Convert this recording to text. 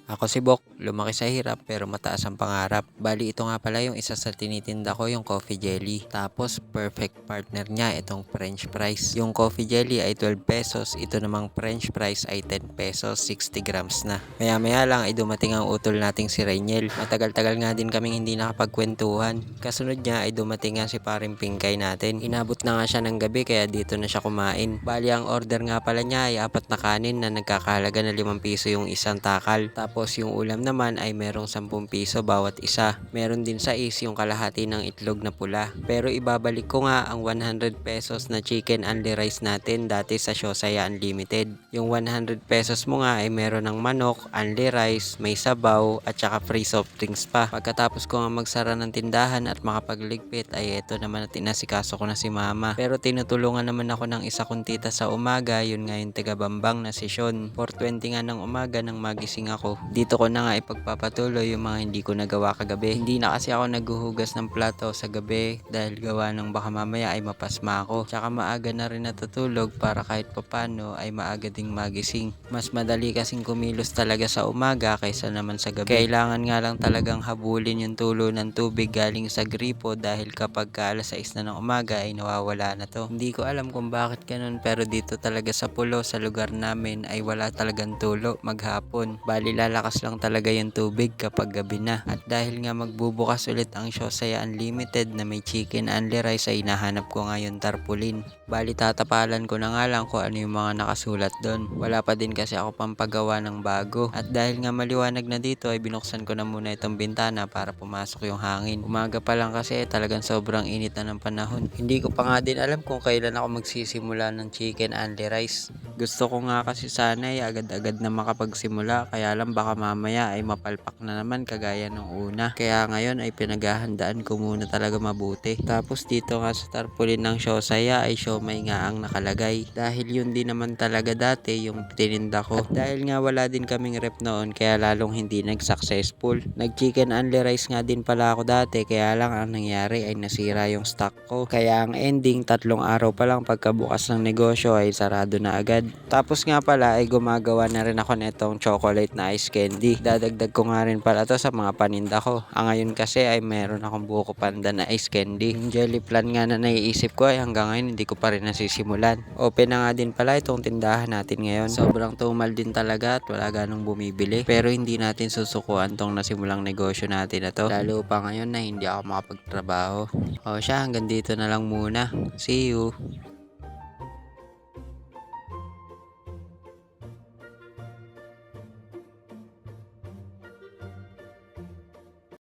Ako si Bok, lumaki sa hirap pero mataas ang pangarap. Bali ito nga pala yung isa sa tinitinda ko, yung coffee jelly. Tapos perfect partner niya itong french fries. Yung coffee jelly ay 12 pesos, ito namang french fries ay 10 pesos, 60 grams na. Maya maya lang ay dumating ang utol nating si Rainiel. Matagal-tagal nga din kaming hindi nakapagkwentuhan. Kasunod niya ay dumating nga si paring Pingkay natin. Inabot na nga siya ng gabi kaya dito na siya kumain. Bali ang order nga pala niya ay 4 na kanin na nagkakahalaga na 5 piso yung isang takal. Tapos yung ulam naman ay merong 10 piso bawat isa. Meron din sa yung kalahati ng itlog na pula. Pero ibabalik ko nga ang 100 pesos na chicken only rice natin dati sa Shosaya Unlimited. Yung 100 pesos mo nga ay meron ng manok, only rice, may sabaw at saka free soft drinks pa. Pagkatapos ko nga magsara ng tindahan at makapagligpit ay eto naman at inasikaso ko na si mama. Pero tinutulungan naman ako ng isa kong tita sa umaga, yun nga yung taga Bambang na si Sean. 4:20 nga ng umaga nang magising ako. Dito ko na nga ipagpapatuloy yung mga hindi ko nagawa kagabi. Hindi na kasi ako naghuhugas ng plato sa gabi dahil gawa ng baka mamaya ay mapasma ako. Tsaka maaga na rin natutulog para kahit papano ay maaga ding magising. Mas madali kasing kumilos talaga sa umaga kaysa naman sa gabi. Kailangan nga lang talagang habulin yung tulo ng tubig galing sa gripo dahil kapag alas 6 na ng umaga ay nawawala na to. Hindi ko alam kung bakit ganun pero dito talaga sa pulo sa lugar namin ay wala talagang tulo maghapon. Bali lalakas lang talaga yung tubig kapag gabi na. At dahil nga magbubukas ulit ang Shosaya Unlimited na may chicken only rice ay nahanap ko nga yung tarpaulin. Bali tatapalan ko na nga lang kung ano yung mga nakasulat doon. Wala pa din kasi ako pampagawa ng bago. At dahil nga maliwanag na dito ay binuksan ko na muna itong bintana para pumasok yung hangin. Umaga pa lang kasi talagang sobrang init na ng panahon. Hindi ko pa nga din alam kung kailan ako magsisimula ng chicken only rice. Gusto ko nga kasi sana ay agad-agad na makapagsimula kaya lang baka mamaya ay mapalpak na naman kagaya nung una. Kaya ngayon ay pinaghahandaan ko muna talaga mabuti. Tapos dito nga sa tarpaulin ng Shosaya ay siomay nga ang nakalagay. Dahil yun din naman talaga dati yung tininda ko. At dahil nga wala din kaming rep noon kaya lalong hindi nag-successful. Nag-chicken only rice nga din pala ako dati kaya lang ang nangyari ay nasira yung stock ko. Kaya ang ending 3 araw pa lang pagkabukas ng negosyo ay sarado na agad. Tapos nga pala ay gumagawa na rin ako nitong chocolate na ice candy. Dadagdag ko nga rin pala to sa mga paninda ko. Ngayon kasi ay meron akong buko panda na ice candy. Yung jelly plan nga na naiisip ko ay hanggang ngayon hindi ko pa rin nasisimulan. Open na nga din pala itong tindahan natin ngayon. Sobrang tumal din talaga at wala ganong bumibili. Pero hindi natin susukuan tong nasimulang negosyo natin na to. Lalo pa ngayon na hindi ako makapagtrabaho. O siya, hanggang dito na lang muna. See you!